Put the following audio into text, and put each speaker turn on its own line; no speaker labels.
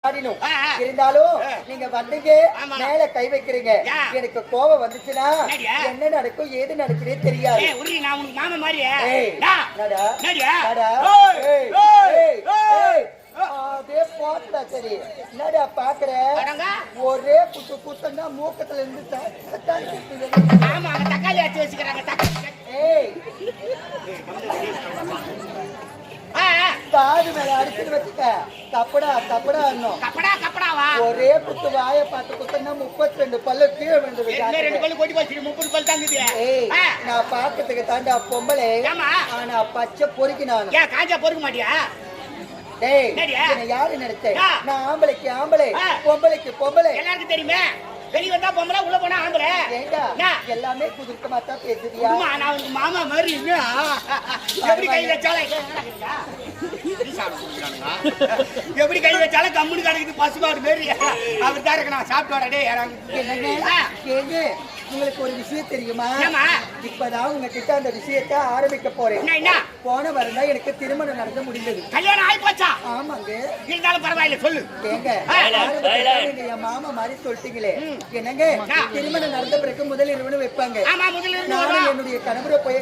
இருந்தாலும் நீங்க வந்தீங்க மேல கை வைக்கிறீங்க எனக்கு கோபம் வந்துச்சுன்னா என்ன நடக்கும் ஏது நடக்குதே தெரியாது. அதே போட்டா சரி என்னடா பாக்குற ஒரே குத்து குத்தன்னா மூக்கத்துல இருந்து
தக்காளி ஆச்சு வச்சுக்கிறாங்க.
காது மேல அடிச்சுட்டு வச்சுக்க கப்படா கப்படா
கப்படா கப்படாவா
ஒரே குத்து வாய பார்த்து குத்தனா 32 பல்லு கீழே விழுந்து
2 பல்லு கொட்டி போச்சு 30 பல்லு தாங்குது.
நான் பாக்கிறதுக்கு தாண்டா பொம்பளை ஆனா பச்சை பொறுக்கி நான்
ஏன் காஞ்சா பொறுக்க மாட்டியா?
டேய் யாரு நினைச்சேன் நான் ஆம்பளைக்கு ஆம்பளை பொம்பளைக்கு பொம்பளை
எல்லாருக்கும் தெரியுமே. வெளிய வந்தா பொம்பளை உள்ள போனா ஆம்பளை.
எல்லாமே குதுர்க்கமா தான் பேசுறியா?
நான் உங்க மாமா மாதிரி எப்படி கை வச்சாலும் எப்படி கை வச்சாலும் கம்முனு கிடக்குது பசுமாடு மாரி. அவர் தான் இருக்கு நான் சாப்பிட்டு
வரடே. உங்களுக்கு ஒரு விஷயம் தெரியுமா? இப்பதான் உங்ககிட்ட அந்த விஷயத்தை ஆரம்பிக்க போறேன். போன வரதா எனக்கு திருமணம் நடந்து முடிந்தது.
கல்யாணம் ஆயி போச்சா?
ஆமாங்க.
இருந்தாலும் பரவாயில்ல சொல்லு.
ஏங்க என் மாமா மாதிரி சொல்லிட்டீங்களே என்னங்க திருமணம் நடந்த பிறகு முதல் இரவுன்னு வைப்பாங்க.
என்னுடைய
கணவரை போய்